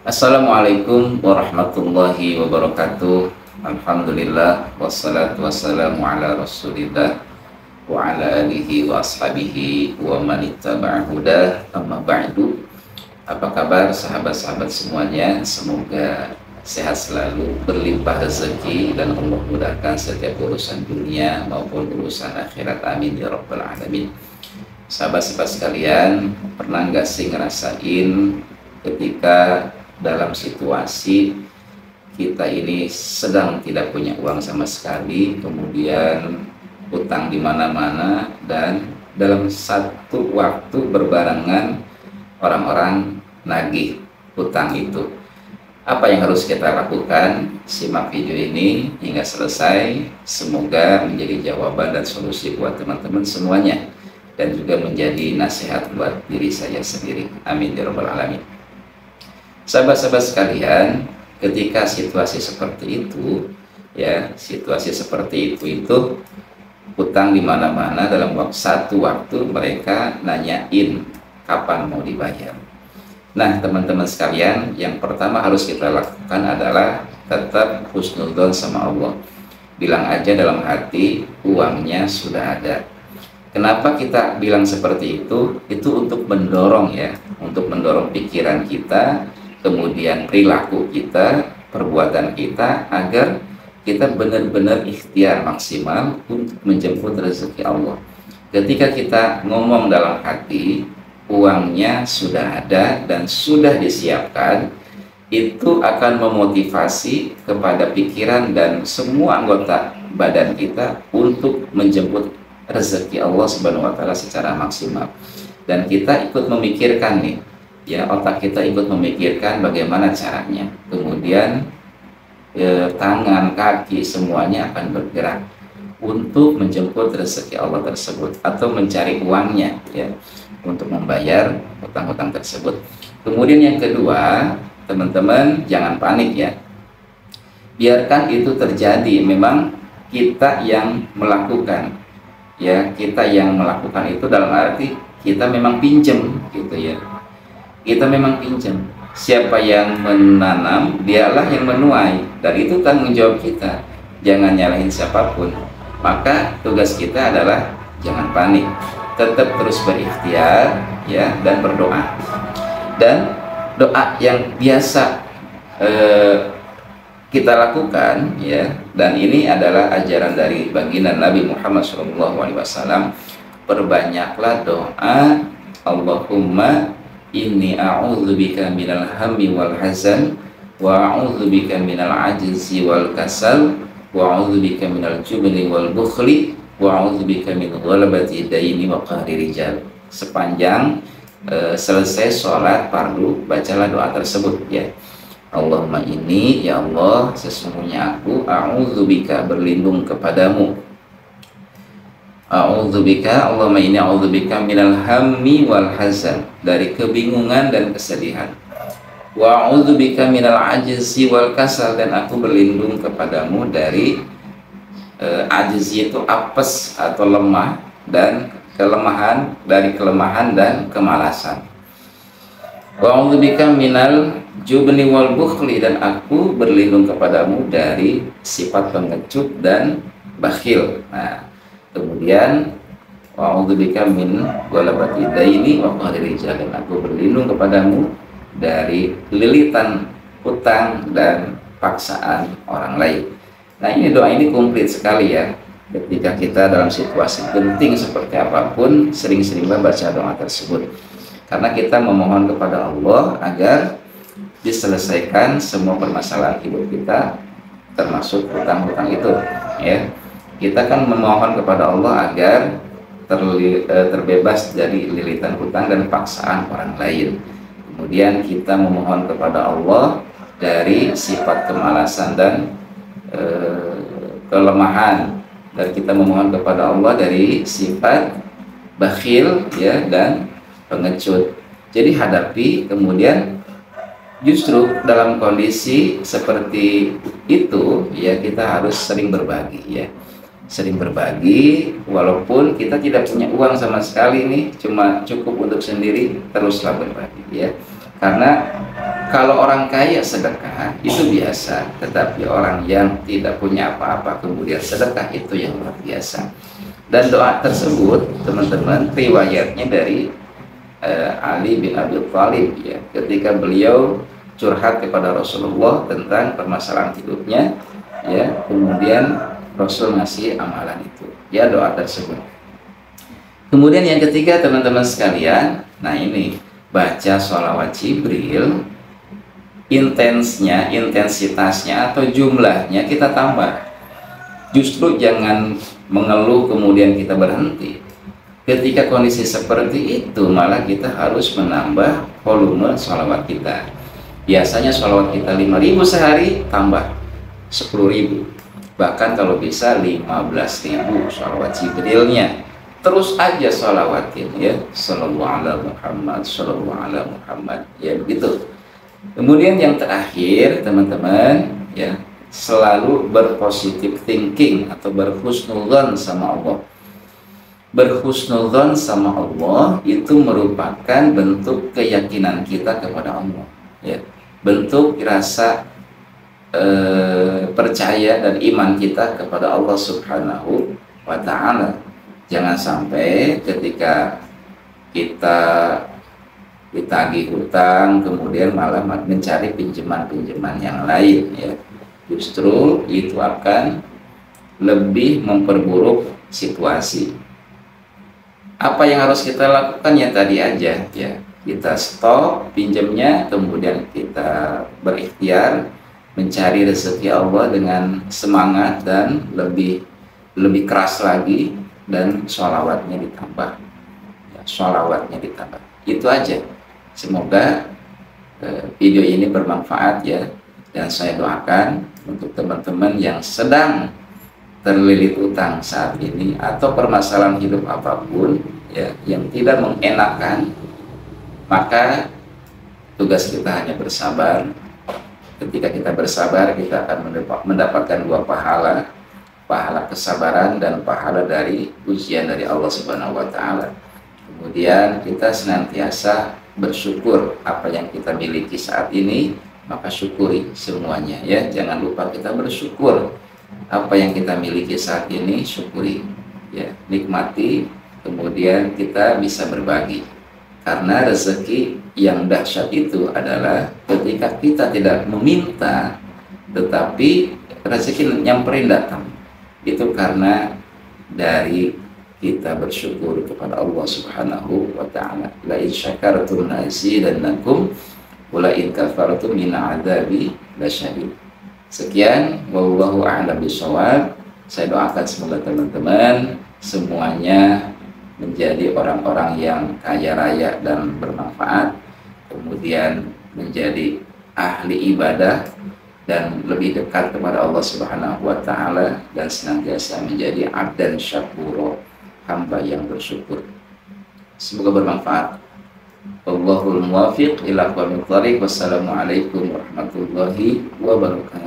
Assalamualaikum warahmatullahi wabarakatuh. Alhamdulillah wassalatu wassalamu ala Rasulillah wa ala alihi wa ashabihi wa man ittaba'a hudah. Amma ba'du. Apa kabar sahabat-sahabat semuanya? Semoga sehat selalu, berlimpah rezeki, dan Allah mudahkan setiap urusan dunia maupun urusan akhirat. Amin ya rabbal alamin. Sahabat-sahabat sekalian, pernah nggak sih ngerasain ketika dalam situasi kita ini sedang tidak punya uang sama sekali, kemudian utang di mana-mana, dan dalam satu waktu berbarengan orang-orang nagih utang itu. Apa yang harus kita lakukan? Simak video ini hingga selesai. Semoga menjadi jawaban dan solusi buat teman-teman semuanya, dan juga menjadi nasihat buat diri saya sendiri. Amin ya rabbal alamin. Sahabat-sahabat sekalian, ketika situasi seperti itu, situasi seperti itu utang di mana-mana, dalam satu waktu mereka nanyain kapan mau dibayar. Nah, teman-teman sekalian, yang pertama harus kita lakukan adalah tetap husnudzon sama Allah. Bilang aja dalam hati, uangnya sudah ada. Kenapa kita bilang seperti itu? Itu untuk mendorong untuk mendorong pikiran kita, kemudian perilaku kita, perbuatan kita, agar kita benar-benar ikhtiar maksimal untuk menjemput rezeki Allah. Ketika kita ngomong dalam hati, uangnya sudah ada dan sudah disiapkan, itu akan memotivasi kepada pikiran dan semua anggota badan kita untuk menjemput rezeki Allah Subhanahu wa Ta'ala secara maksimal. Dan kita ikut memikirkan nih, otak kita ikut memikirkan bagaimana caranya. Kemudian tangan, kaki, semuanya akan bergerak untuk menjemput rezeki Allah tersebut atau mencari uangnya untuk membayar hutang-hutang tersebut. Kemudian yang kedua, teman-teman jangan panik biarkan itu terjadi. Memang kita yang melakukan, kita yang melakukan itu dalam arti kita memang pinjam kita memang pinjam. Siapa yang menanam, dialah yang menuai, dan itu tanggung jawab kita. Jangan nyalahin siapapun. Maka tugas kita adalah jangan panik, tetap terus berikhtiar dan berdoa. Dan doa yang biasa kita lakukan dan ini adalah ajaran dari baginda Nabi Muhammad SAW. Perbanyaklah doa, Allahumma inni a'udzubika minal hammi wal hazan, wa a'udzubika minal ajzi wal kasal, wa a'udzubika minal jubni wal bukhli, wa a'udzubika min ghalabati daini wa qahri rijal. Sepanjang selesai sholat fardu, bacalah doa tersebut Allahumma ini, ya Allah, sesungguhnya aku a'udzubika, berlindung kepadamu. A'udzubika, Allahumma inni a'udzubika minal hammi wal hazan, dari kebingungan dan kesedihan. Wa a'udzubika minal ajzi wal kasal, dan aku berlindung kepadamu dari ajzi itu apes atau lemah, dan kelemahan, dari kelemahan dan kemalasan. Wa a'udzubika minal jubni wal bukhli, dan aku berlindung kepadamu dari sifat pengecut dan bakhil. Nah, kemudian wa'udzubika min ghalabati daini wa qahri rijal, dan aku berlindung kepadamu dari lilitan hutang dan paksaan orang lain. Nah, ini doa ini komplit sekali ketika kita dalam situasi penting seperti apapun, sering-seringlah baca doa tersebut, karena kita memohon kepada Allah agar diselesaikan semua permasalahan hidup kita, termasuk hutang-hutang itu Kita kan memohon kepada Allah agar terbebas dari lilitan hutang dan paksaan orang lain. Kemudian kita memohon kepada Allah dari sifat kemalasan dan kelemahan, dan kita memohon kepada Allah dari sifat bakhil dan pengecut. Jadi hadapi, kemudian justru dalam kondisi seperti itu kita harus sering berbagi sering berbagi, walaupun kita tidak punya uang sama sekali nih, cuma cukup untuk sendiri, teruslah berbagi karena Kalau orang kaya sedekah itu biasa, tetapi orang yang tidak punya apa-apa kemudian sedekah itu yang luar biasa. Dan doa tersebut teman-teman riwayatnya dari Ali bin Abi Thalib ya, ketika beliau curhat kepada Rasulullah tentang permasalahan hidupnya ya, kemudian Rasul ngasih amalan itu ya, doa tersebut. Kemudian yang ketiga teman-teman sekalian, nah ini baca sholawat Jibril, intensitasnya atau jumlahnya kita tambah. Justru jangan mengeluh kemudian kita berhenti. Ketika kondisi seperti itu malah kita harus menambah volume sholawat kita. Biasanya sholawat kita 5.000 sehari, tambah 10.000, bahkan kalau bisa 15.000 sholawat Jibrilnya. Terus aja sholawatin ya, sallallahu ala Muhammad, sallallahu ala Muhammad ya, begitu. Kemudian yang terakhir teman-teman ya, selalu berpositif thinking atau berhusnudzon sama Allah. Berhusnudzon sama Allah itu merupakan bentuk keyakinan kita kepada Allah ya, bentuk rasa percaya dan iman kita kepada Allah Subhanahu wa ta'ala. Jangan sampai ketika kita ditagih hutang kemudian malah mencari pinjaman-pinjaman yang lain ya, justru itu akan lebih memperburuk situasi. Apa yang harus kita lakukan ya tadi aja ya, kita stop pinjamnya, kemudian kita berikhtiar mencari rezeki Allah dengan semangat dan lebih keras lagi, dan sholawatnya ditambah ya, sholawatnya ditambah. Itu aja. Semoga video ini bermanfaat ya, dan saya doakan untuk teman-teman yang sedang terlilit utang saat ini atau permasalahan hidup apapun ya yang tidak mengenakan, maka tugas kita hanya bersabar. Ketika kita bersabar, kita akan mendapatkan dua pahala, pahala kesabaran dan pahala dari ujian dari Allah Subhanahu wa ta'ala. Kemudian kita senantiasa bersyukur apa yang kita miliki saat ini, maka syukuri semuanya ya. Jangan lupa kita bersyukur apa yang kita miliki saat ini, syukuri ya, nikmati, kemudian kita bisa berbagi. Karena rezeki yang dahsyat itu adalah ketika kita tidak meminta tetapi rezeki nyamperin datang. Itu karena dari kita bersyukur kepada Allah Subhanahu wa ta'ala. La in syakartum la azidannakum wa la in kafartum min adzabi lasyadid. Sekian, wallahu a'lam bishawab. Saya doakan semoga teman-teman semuanya menjadi orang-orang yang kaya raya dan bermanfaat, kemudian menjadi ahli ibadah dan lebih dekat kepada Allah Subhanahu wa ta'ala, dan senantiasa menjadi abdan syakuro, hamba yang bersyukur. Semoga bermanfaat. Allahul muwafiq ila aqwamit thariq. Wassalamualaikum warahmatullahi wabarakatuh.